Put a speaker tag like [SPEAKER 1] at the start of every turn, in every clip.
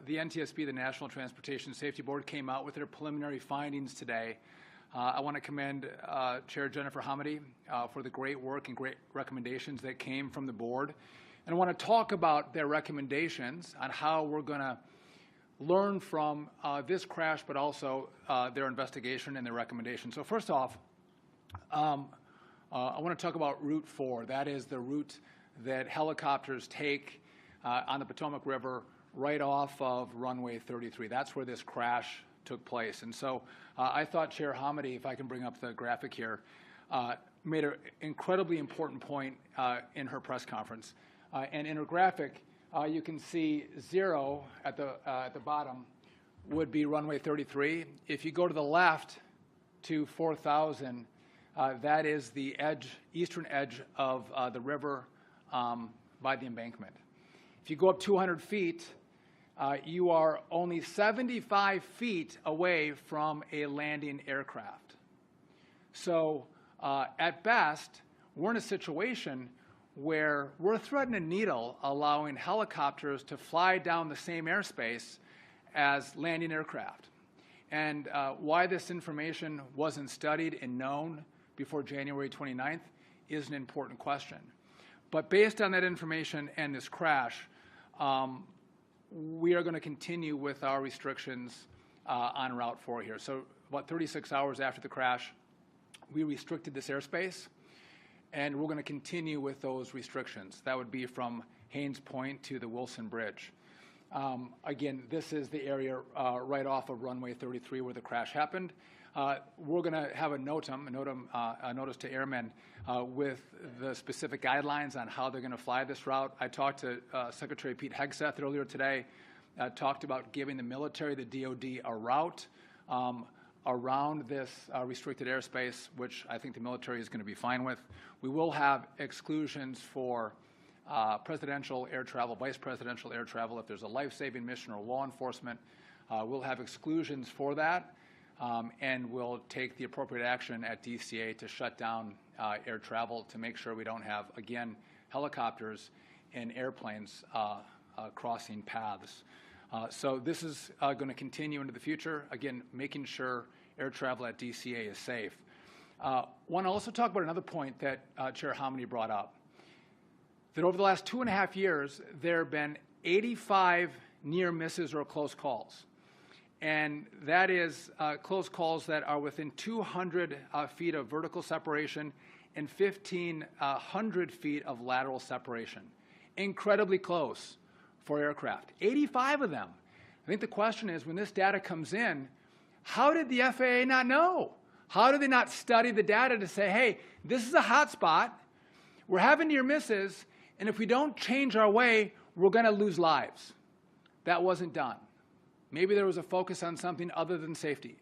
[SPEAKER 1] the NTSB, the National Transportation Safety Board, came out with their preliminary findings today. I want to commend Chair Jennifer Hamady for the great work and great recommendations that came from the board. And I want to talk about their recommendations on how we're going to learn from this crash, but also their investigation and their recommendations. So first off, I want to talk about Route 4. That is the route that helicopters take on the Potomac River right off of runway 33. That's where this crash took place. And so I thought Chair Hamady, if I can bring up the graphic here, made an incredibly important point in her press conference. And in her graphic, you can see 0 at the bottom would be runway 33. If you go to the left to 4,000, that is the eastern edge of the river by the embankment. If you go up 200 feet, you are only 75 feet away from a landing aircraft. So at best, we're in a situation where we're threading a needle allowing helicopters to fly down the same airspace as landing aircraft. And why this information wasn't studied and known before January 29th is an important question. But based on that information and this crash, we are going to continue with our restrictions on Route 4 here. So about 36 hours after the crash, we restricted this airspace, and we're going to continue with those restrictions. That would be from Haynes Point to the Wilson Bridge. Again, this is the area right off of runway 33 where the crash happened. We're going to have a notice to airmen with the specific guidelines on how they're going to fly this route. I talked to Secretary Pete Hegseth earlier today, talked about giving the military, the DOD, a route around this restricted airspace, which I think the military is going to be fine with. We will have exclusions for presidential air travel, vice presidential air travel. If there's a life-saving mission or law enforcement, we'll have exclusions for that. And we'll take the appropriate action at DCA to shut down air travel to make sure we don't have, again, helicopters and airplanes crossing paths. So this is going to continue into the future, again, making sure air travel at DCA is safe. Want to also talk about another point that Chair Hamady brought up, that over the last 2.5 years, there have been 85 near misses or close calls. And that is close calls that are within 200 feet of vertical separation and 1,500 feet of lateral separation. Incredibly close for aircraft. 85 of them. I think the question is, when this data comes in, how did the FAA not know? How did they not study the data to say, hey, this is a hot spot, we're having near misses, and if we don't change our way, we're going to lose lives? That wasn't done. Maybe there was a focus on something other than safety.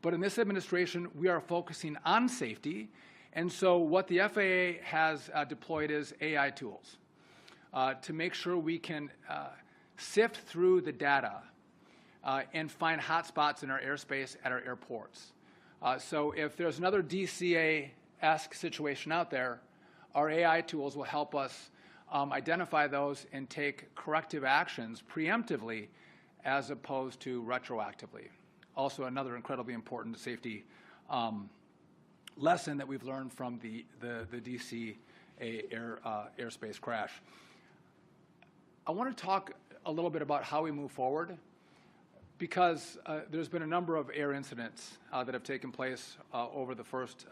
[SPEAKER 1] But in this administration, we are focusing on safety. And so what the FAA has deployed is AI tools to make sure we can sift through the data and find hot spots in our airspace at our airports. So if there's another DCA-esque situation out there, our AI tools will help us identify those and take corrective actions preemptively as opposed to retroactively. Also another incredibly important safety lesson that we've learned from the DC airspace crash. I want to talk a little bit about how we move forward, because there's been a number of air incidents that have taken place over the first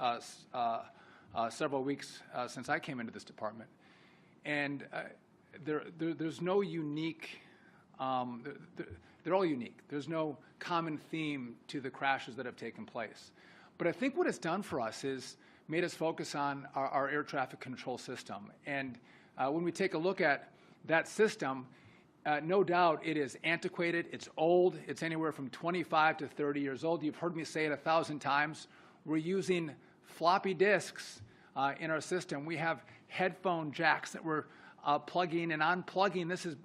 [SPEAKER 1] several weeks since I came into this department. And there's no unique they're all unique. There's no common theme to the crashes that have taken place. But I think what it's done for us is made us focus on our air traffic control system. And when we take a look at that system, no doubt it is antiquated, it's old, it's anywhere from 25 to 30 years old. You've heard me say it 1,000 times. We're using floppy disks in our system. We have headphone jacks that we're plugging and unplugging. This is,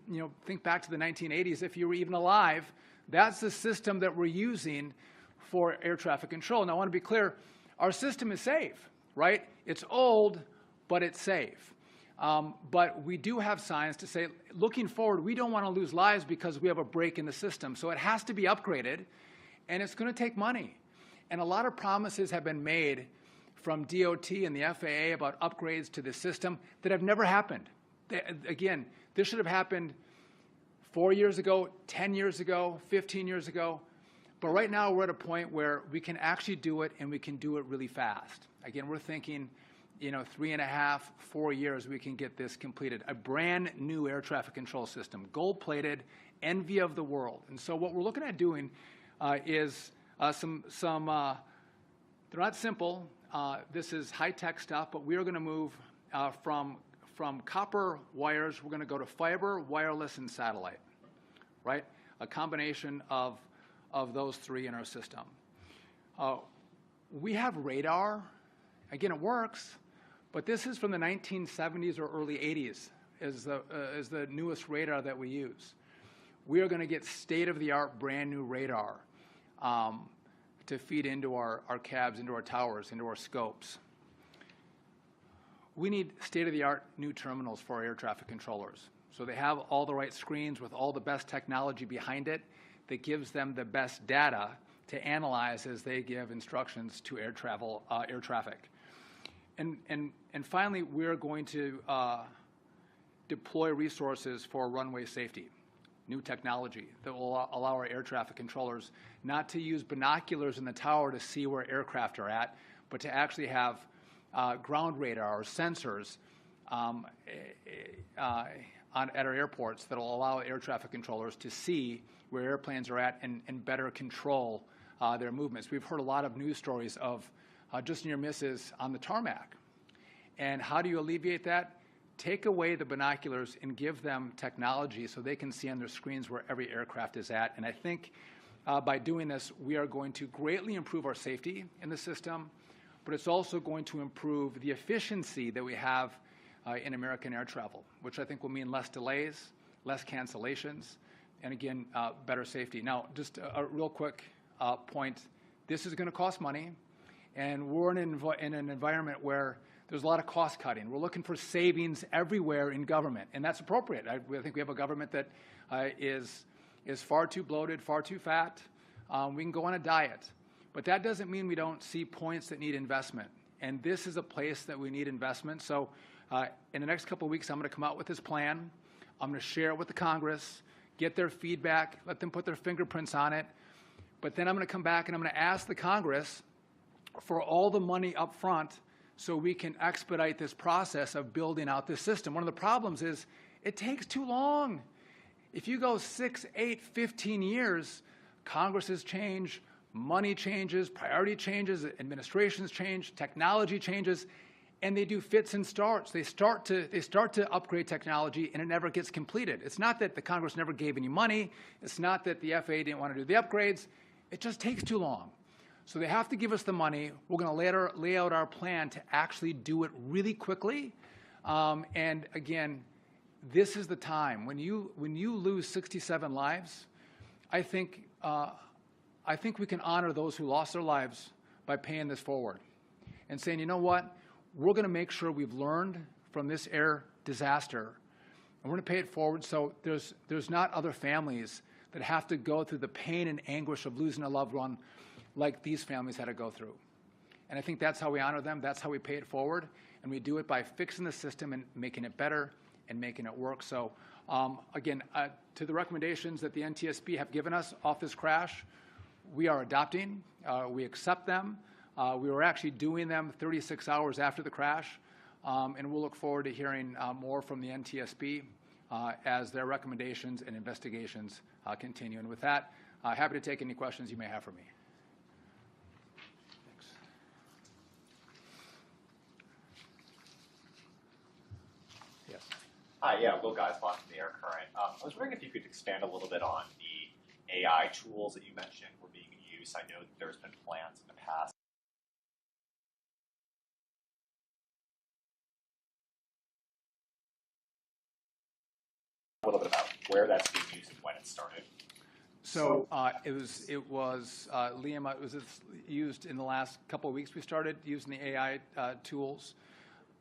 [SPEAKER 1] think back to the 1980s. If you were even alive, that's the system that we're using for air traffic control. Now, I want to be clear, our system is safe, right? It's old, but it's safe. But we do have science to say, looking forward, we don't want to lose lives because we have a break in the system. So it has to be upgraded, and it's going to take money. And a lot of promises have been made from DOT and the FAA about upgrades to the system that have never happened. Again, this should have happened 4 years ago, 10 years ago, 15 years ago. But right now we're at a point where we can actually do it, and we can do it really fast. Again, we're thinking, 3.5, 4 years we can get this completed. A brand new air traffic control system, gold-plated, envy of the world. And so what we're looking at doing is they're not simple. This is high-tech stuff, but we are going to move from copper wires. We're going to go to fiber, wireless, and satellite, right? A combination of those three in our system. We have radar. Again, it works, but this is from the 1970s or early 80s is the newest radar that we use. We are going to get state-of-the-art, brand-new radar to feed into our cabs, into our towers, into our scopes. We need state-of-the-art new terminals for our air traffic controllers. So they have all the right screens with all the best technology behind it that gives them the best data to analyze as they give instructions to air traffic. And finally, we're going to deploy resources for runway safety, new technology that will allow our air traffic controllers not to use binoculars in the tower to see where aircraft are at, but to actually have ground radar or sensors at our airports that will allow air traffic controllers to see where airplanes are at and better control their movements. We've heard a lot of news stories of just near misses on the tarmac. And how do you alleviate that? Take away the binoculars and give them technology so they can see on their screens where every aircraft is at. And I think by doing this, we are going to greatly improve our safety in the system, but it's also going to improve the efficiency that we have in American air travel, which I think will mean less delays, less cancellations, and again, better safety. Now, just a real quick point. This is going to cost money, and we're in an environment where there's a lot of cost cutting. We're looking for savings everywhere in government, and that's appropriate. I think we have a government that is far too bloated, far too fat. We can go on a diet, but that doesn't mean we don't see points that need investment. And this is a place that we need investment. So in the next couple of weeks, I'm going to come out with this plan. I'm going to share it with the Congress, get their feedback, let them put their fingerprints on it. But then I'm going to come back and I'm going to ask the Congress for all the money up front so we can expedite this process of building out this system. One of the problems is it takes too long. If you go 6, 8, 15 years, Congresses change, money changes, priority changes, administrations change, technology changes, and they do fits and starts. They start to upgrade technology, and it never gets completed. It's not that the Congress never gave any money. It's not that the FAA didn't want to do the upgrades. It just takes too long. So they have to give us the money. We're going to lay out our plan to actually do it really quickly. And again, this is the time. When you lose 67 lives, I think we can honor those who lost their lives by paying this forward and saying, you know what? We're going to make sure we've learned from this air disaster, and we're going to pay it forward so there's not other families that have to go through the pain and anguish of losing a loved one like these families had to go through. And I think that's how we honor them. That's how we pay it forward. And we do it by fixing the system and making it better and making it work. So again, to the recommendations that the NTSB have given us off this crash, we are adopting. We accept them. We were actually doing them 36 hours after the crash. And we'll look forward to hearing more from the NTSB as their recommendations and investigations continue. And with that, happy to take any questions you may have for me. Thanks. Yes.
[SPEAKER 2] Hi, yeah, Will Geisbach from the Air Current. I was wondering if you could expand a little bit on the AI tools that you mentioned were being used. I know that there's been plans in the past. A little bit about where that's being used and when it started.
[SPEAKER 1] So it was Liam. It was used in the last couple of weeks. We started using the AI tools,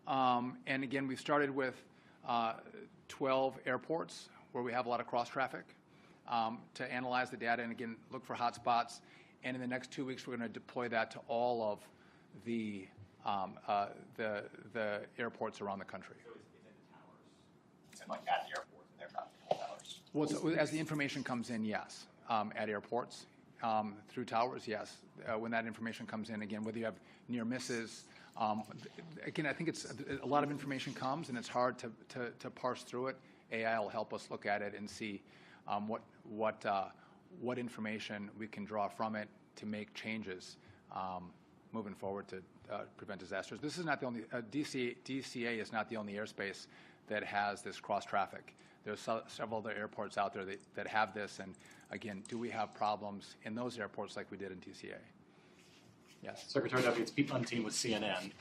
[SPEAKER 1] and again, we started with 12 airports where we have a lot of cross traffic to analyze the data and, again, look for hot spots. And in the next 2 weeks, we're going to deploy that to all of the airports around the country.
[SPEAKER 2] So it's in the towers? It's in like at the airports and aircraft control towers?
[SPEAKER 1] Well, as the information comes in, yes. At airports, through towers, yes. When that information comes in, again, whether you have near misses, again, I think it's a lot of information comes, and it's hard to parse through it. AI will help us look at it and see what information we can draw from it to make changes moving forward to prevent disasters. This is not the only DCA is not the only airspace that has this cross traffic. There's several other airports out there that have this, and again, do we have problems in those airports like we did in DCA? Yes.
[SPEAKER 3] Secretary Duffy, it's Pete Luntine with CNN.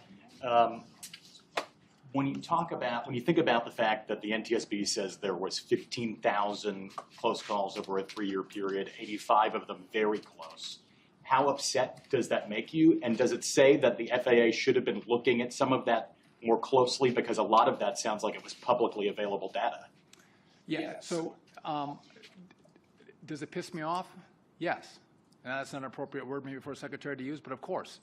[SPEAKER 3] When you think about the fact that the NTSB says there was 15,000 close calls over a 3-year period, 85 of them very close, how upset does that make you? And does it say that the FAA should have been looking at some of that more closely, because a lot of that sounds like it was publicly available data?
[SPEAKER 1] Yeah.
[SPEAKER 3] Yes.
[SPEAKER 1] So does it piss me off? Yes. And that's not an appropriate word maybe for a secretary to use, but of course.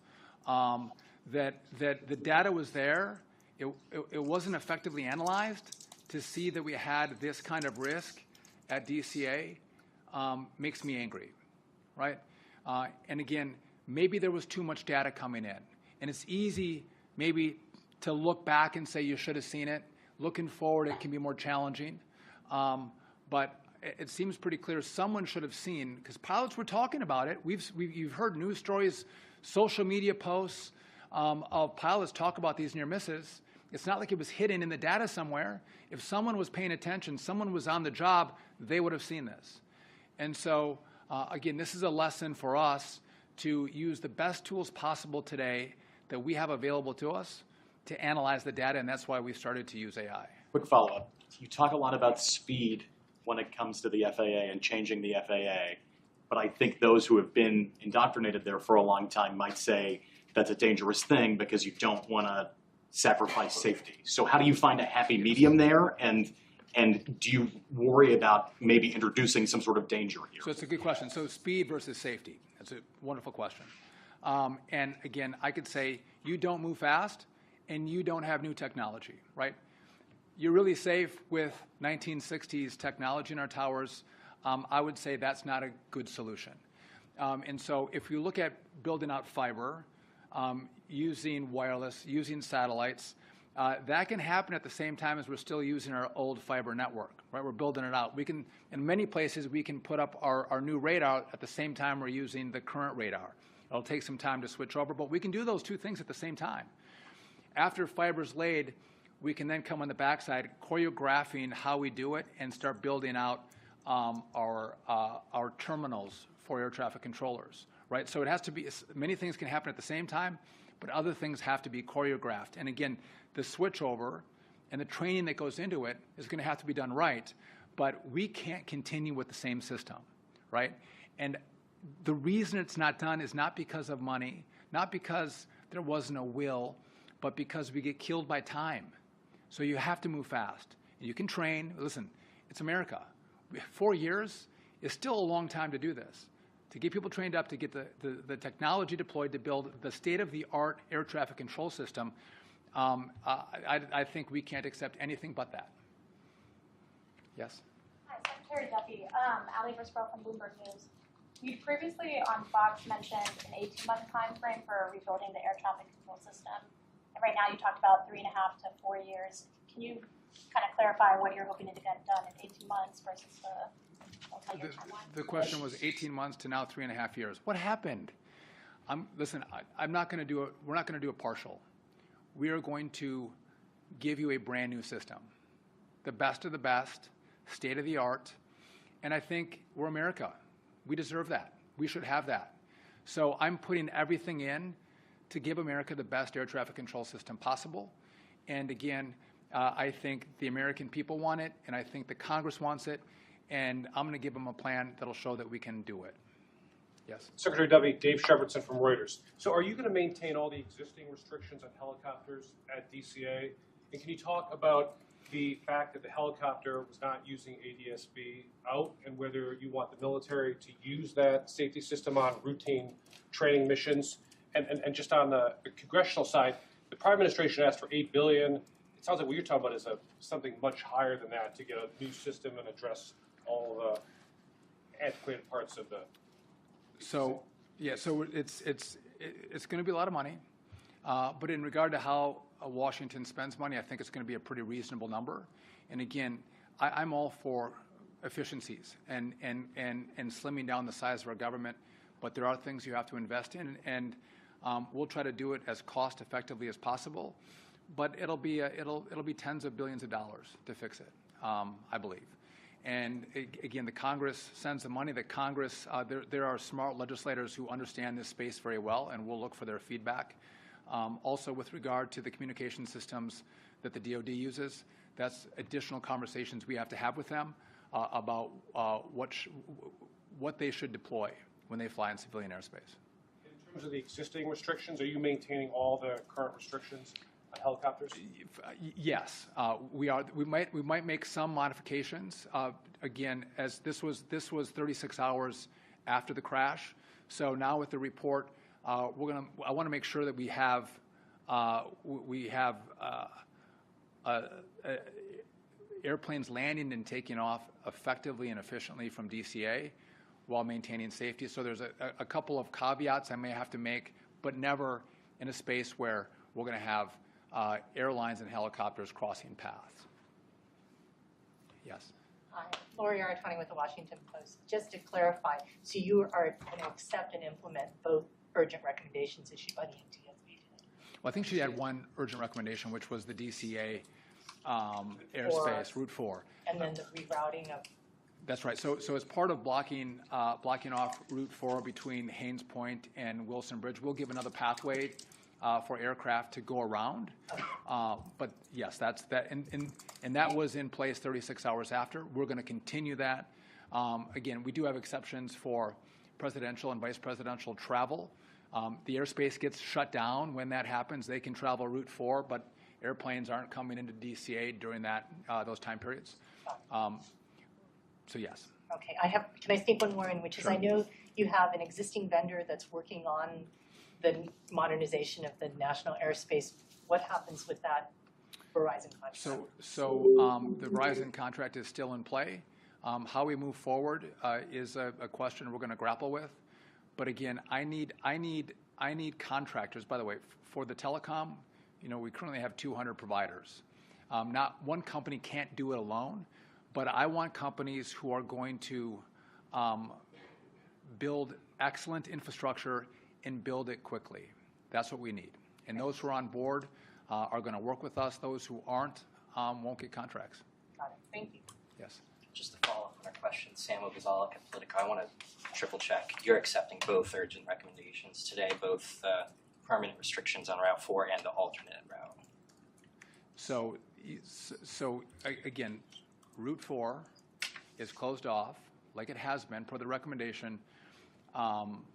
[SPEAKER 1] That the data was there. It wasn't effectively analyzed. To see that we had this kind of risk at DCA makes me angry, right? And again, maybe there was too much data coming in. And it's easy maybe to look back and say you should have seen it. Looking forward, it can be more challenging. But it seems pretty clear someone should have seen, because pilots were talking about it. You've heard news stories, social media posts of pilots talk about these near misses. It's not like it was hidden in the data somewhere. If someone was paying attention, someone was on the job, they would have seen this. And so, again, this is a lesson for us to use the best tools possible today that we have available to us to analyze the data, and that's why we started to use AI.
[SPEAKER 3] Quick follow-up. You talk a lot about speed when it comes to the FAA and changing the FAA, but I think those who have been indoctrinated there for a long time might say that's a dangerous thing because you don't want to sacrifice safety. So how do you find a happy medium there, and do you worry about maybe introducing some sort of danger here?
[SPEAKER 1] So it's a good question. So speed versus safety. That's a wonderful question. And again, I could say you don't move fast and you don't have new technology, right? You're really safe with 1960s technology in our towers. I would say that's not a good solution. And so if you look at building out fiber, using wireless, using satellites, that can happen at the same time as we're still using our old fiber network, right? We're building it out. We can, in many places, we can put up our new radar at the same time we're using the current radar. It'll take some time to switch over, but we can do those two things at the same time. After fiber's laid, we can then come on the backside, choreographing how we do it, and start building out our terminals for air traffic controllers, right? So it has to be, many things can happen at the same time, but other things have to be choreographed. And again, the switchover and the training that goes into it is going to have to be done right, but we can't continue with the same system, right? And the reason it's not done is not because of money, not because there wasn't a will, but because we get killed by time. So you have to move fast. You can train. Listen, it's America. 4 years is still a long time to do this. To get people trained up, to get the technology deployed, to build the state-of-the-art air traffic control system, I think we can't accept anything but that. Yes?
[SPEAKER 4] Hi, Secretary Duffy. Ali Versprell from Bloomberg News. You previously on Fox mentioned an 18-month time frame for rebuilding the air traffic control system. And right now you talked about 3.5 to 4 years. Can you kind of clarify what you're hoping to get done in 18 months versus the multi-year timeline?
[SPEAKER 1] The question was 18 months to now 3.5 years. What happened? Listen, I'm not going to do it. We're not going to do a partial. We are going to give you a brand new system, the best of the best, state of the art, and I think we're America. We deserve that. We should have that. So I'm putting everything in to give America the best air traffic control system possible. And again, I think the American people want it, and I think the Congress wants it, and I'm going to give them a plan that'll show that we can do it. Yes.
[SPEAKER 5] Secretary Duffy, Dave Shepardson from Reuters. So are you going to maintain all the existing restrictions on helicopters at DCA? And can you talk about the fact that the helicopter was not using ADSB out, and whether you want the military to use that safety system on routine training missions. And just on the congressional side, the Prime Administration asked for $8 billion. It sounds like what you're talking about is something much higher than that to get a new system and address all the antiquated parts of the.
[SPEAKER 1] So, yeah, so it's going to be a lot of money, but in regard to how Washington spends money, I think it's going to be a pretty reasonable number. And again, I'm all for efficiencies and slimming down the size of our government, but there are things you have to invest in, and we'll try to do it as cost effectively as possible. But it'll be tens of billions of dollars to fix it, I believe. And again, the Congress sends the money. The Congress, there are smart legislators who understand this space very well, and we'll look for their feedback. Also, with regard to the communication systems that the DoD uses, that's additional conversations we have to have with them about what they should deploy when they fly in civilian airspace.
[SPEAKER 5] In terms of the existing restrictions, are you maintaining all the current restrictions on helicopters?
[SPEAKER 1] Yes, we are. We might make some modifications. Again, as this was 36 hours after the crash, so now with the report, I want to make sure that we have airplanes landing and taking off effectively and efficiently from DCA while maintaining safety. So there's a couple of caveats I may have to make, but never in a space where we're going to have airlines and helicopters crossing paths. Yes.
[SPEAKER 6] Hi, Lori Aratani with the Washington Post. Just to clarify, so you are going to accept and implement both urgent recommendations issued by the NTSB today?
[SPEAKER 1] Well, I think she had one urgent recommendation, which was the DCA airspace, Route 4.
[SPEAKER 6] And then the rerouting of.
[SPEAKER 1] That's right. So as part of blocking off Route 4 between Haynes Point and Wilson Bridge, we'll give another pathway for aircraft to go around. But yes, that's that, and that was in place 36 hours after. We're going to continue that. Again, we do have exceptions for presidential and vice presidential travel. The airspace gets shut down when that happens. They can travel Route 4, but airplanes aren't coming into DCA during those time periods. So yes.
[SPEAKER 6] Okay, can I sneak one more in, which is,
[SPEAKER 1] Sure. I
[SPEAKER 6] know you have an existing vendor that's working on the modernization of the national airspace. What happens with that Verizon contract?
[SPEAKER 1] So the Verizon contract is still in play. How we move forward is a question we're going to grapple with. But again, I need contractors. By the way, for the telecom, we currently have 200 providers. Not one company can't do it alone, but I want companies who are going to build excellent infrastructure and build it quickly. That's what we need. And those who are on board are going to work with us. Those who aren't won't get contracts.
[SPEAKER 6] Got it. Thank you.
[SPEAKER 1] Yes.
[SPEAKER 7] Just to follow up on our question, Sam Ogazalek at Politico, I want to triple check. You're accepting both urgent recommendations today, both permanent restrictions on Route 4 and the alternate route.
[SPEAKER 1] So again, Route 4 is closed off, like it has been, per the recommendation from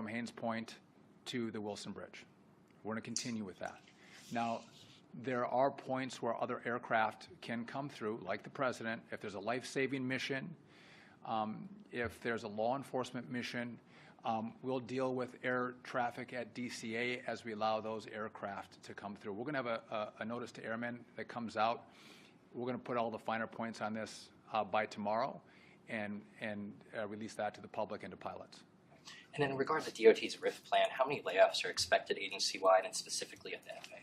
[SPEAKER 1] Haynes Point to the Wilson Bridge. We're going to continue with that. Now, there are points where other aircraft can come through, like the President, if there's a life-saving mission, if there's a law enforcement mission. We'll deal with air traffic at DCA as we allow those aircraft to come through. We're going to have a notice to airmen that comes out. We're going to put all the finer points on this by tomorrow and release that to the public and to pilots.
[SPEAKER 7] And in regard to DOT's RIF plan, how many layoffs are expected agency-wide and specifically at the FAA?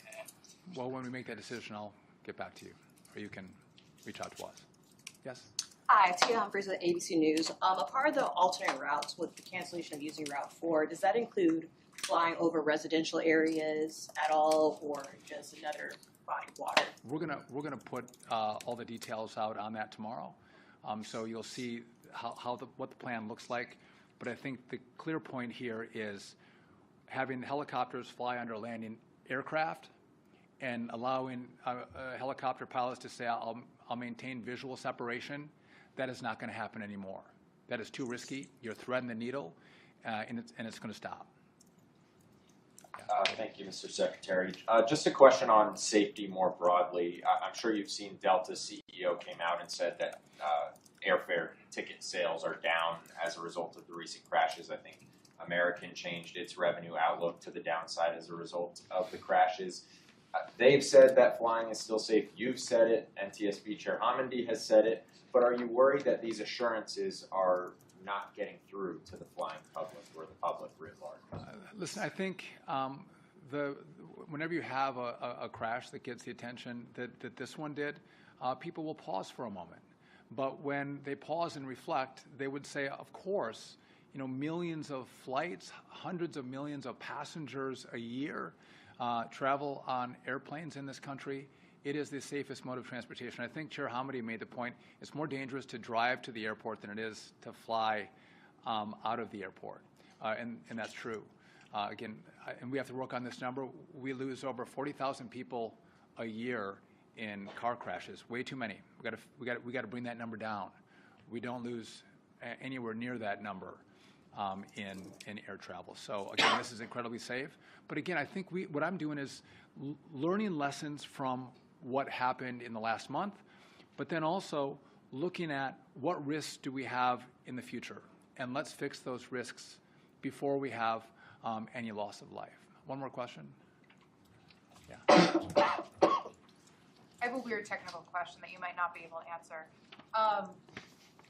[SPEAKER 1] Well, when we make that decision, I'll get back to you, or you can reach out to us. Yes?
[SPEAKER 8] Hi, Tia Humphries with ABC News. A part of the alternate routes with the cancellation of using Route 4, does that include flying over residential areas at all, or just another body of water?
[SPEAKER 1] We're gonna put all the details out on that tomorrow, so you'll see what the plan looks like. But I think the clear point here is having helicopters fly under landing aircraft and allowing helicopter pilots to say, I'll maintain visual separation. That is not going to happen anymore. That is too risky. You're threading the needle, and it's going to stop.
[SPEAKER 9] Thank you, Mr. Secretary. Just a question on safety more broadly. I'm sure you've seen Delta's CEO came out and said that airfare ticket sales are down as a result of the recent crashes. I think American changed its revenue outlook to the downside as a result of the crashes. They've said that flying is still safe. You've said it. NTSB Chair Homendy has said it. But are you worried that these assurances are not getting through to the flying public or the public writ large?
[SPEAKER 1] Listen, I think whenever you have a crash that gets the attention that this one did, people will pause for a moment. But when they pause and reflect, they would say, of course, millions of flights, hundreds of millions of passengers a year travel on airplanes in this country. It is the safest mode of transportation. I think Chair Homendy made the point, it's more dangerous to drive to the airport than it is to fly out of the airport. And that's true. Again, and we have to work on this number. We lose over 40,000 people a year in car crashes. Way too many. We got to bring that number down. We don't lose anywhere near that number in air travel. So again, this is incredibly safe. But again, I think what I'm doing is learning lessons from what happened in the last month, but then also looking at what risks do we have in the future, and let's fix those risks before we have any loss of life. One more question? Yeah.
[SPEAKER 10] I have a weird technical question that you might not be able to answer.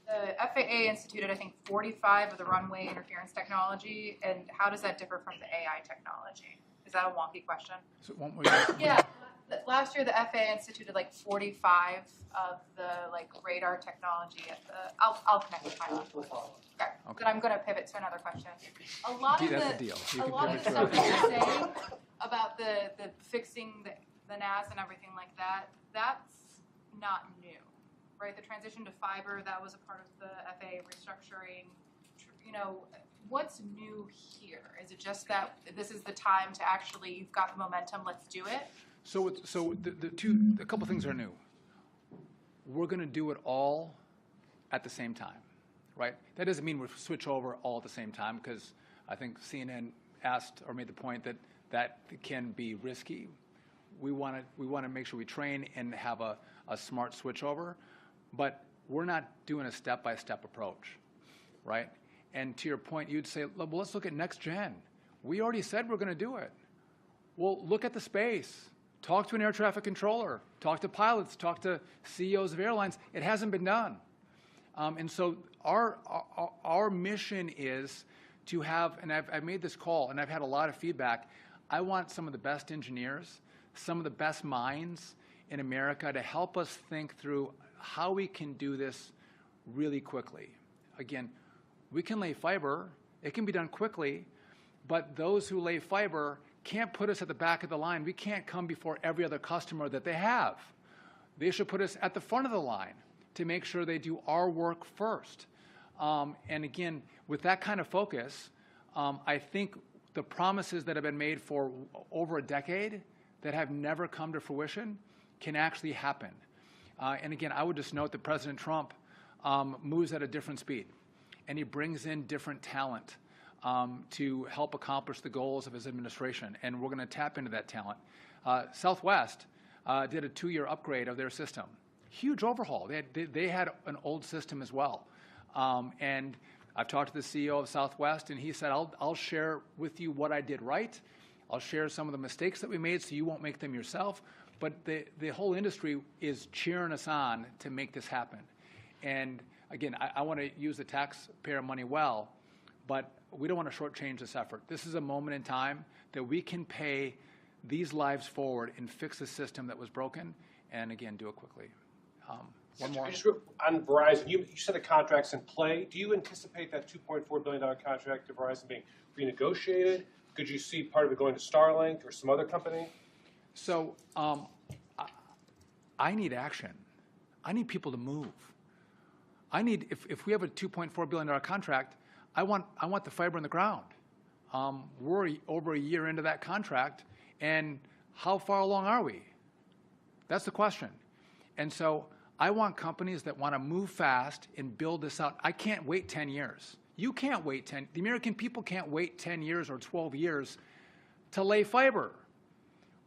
[SPEAKER 10] The FAA instituted, I think, 45 of the runway interference technology, and how does that differ from the AI technology? Is that a wonky question?
[SPEAKER 1] So
[SPEAKER 10] Yeah. Last year, the FAA instituted like 45 of the radar technology at the. I'll connect with my. Okay. Then I'm going to pivot to another question. A lot of
[SPEAKER 1] That's the deal.
[SPEAKER 10] a lot of the stuff that you're saying about the fixing the NAS and everything like that, that's not new, right? The transition to fiber, that was a part of the FAA restructuring. What's new here? Is it just that this is the time to actually, you've got the momentum, let's do it?
[SPEAKER 1] So a couple things are new. We're going to do it all at the same time, right? That doesn't mean we'll switch over all at the same time, because I think CNN asked or made the point that can be risky. We want to make sure we train and have a smart switchover, but we're not doing a step-by-step approach, right? And to your point, you'd say, well, let's look at next gen. We already said we're going to do it. Well, look at the space. Talk to an air traffic controller. Talk to pilots. Talk to CEOs of airlines. It hasn't been done. And so our mission is to have, and I've made this call, and I've had a lot of feedback. I want some of the best engineers, some of the best minds in America to help us think through how we can do this really quickly. Again, we can lay fiber. It can be done quickly, but those who lay fiber can't put us at the back of the line. We can't come before every other customer that they have. They should put us at the front of the line to make sure they do our work first. And again, with that kind of focus, I think the promises that have been made for over a decade that have never come to fruition can actually happen. And again, I would just note that President Trump moves at a different speed, and he brings in different talent to help accomplish the goals of his administration, and we're going to tap into that talent. Southwest did a 2-year upgrade of their system. Huge overhaul. They had an old system as well. And I've talked to the CEO of Southwest, and he said, I'll share with you what I did right. I'll share some of the mistakes that we made so you won't make them yourself. But the whole industry is cheering us on to make this happen. And again, I want to use the taxpayer money well, but we don't want to shortchange this effort. This is a moment in time that we can pay these lives forward and fix a system that was broken, and again, do it quickly. One more.
[SPEAKER 5] On Verizon, you said the contract's in play. Do you anticipate that $2.4 billion contract to Verizon being renegotiated? Could you see part of it going to Starlink or some other company?
[SPEAKER 1] So I need action. I need people to move. I need, if we have a $2.4 billion contract, I want the fiber in the ground. We're over a year into that contract, and how far along are we? That's the question. And so I want companies that want to move fast and build this out. I can't wait 10 years. You can't wait 10. The American people can't wait 10 years or 12 years to lay fiber.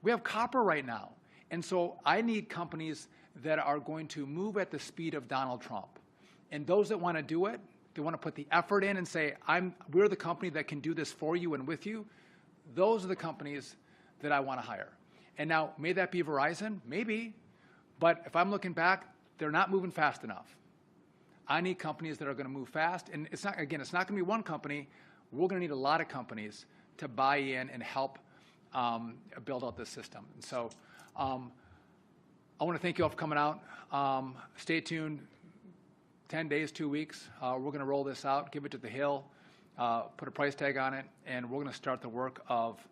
[SPEAKER 1] We have copper right now. And so I need companies that are going to move at the speed of Donald Trump. And those that want to do it, they want to put the effort in and say, we're the company that can do this for you and with you. Those are the companies that I want to hire. And now, may that be Verizon? Maybe. But if I'm looking back, they're not moving fast enough. I need companies that are going to move fast. And it's not going to be one company. We're going to need a lot of companies to buy in and help build out this system. And so I want to thank you all for coming out. Stay tuned. 10 days, 2 weeks. We're going to roll this out, give it to the Hill, put a price tag on it, and we're going to start the work of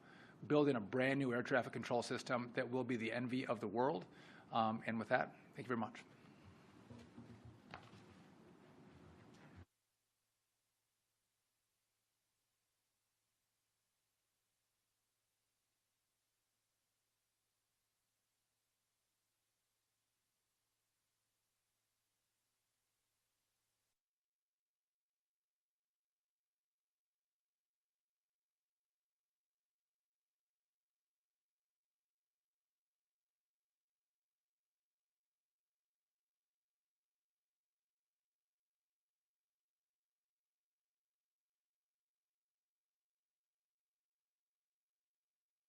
[SPEAKER 1] building a brand new air traffic control system that will be the envy of the world. And with that, thank you very much.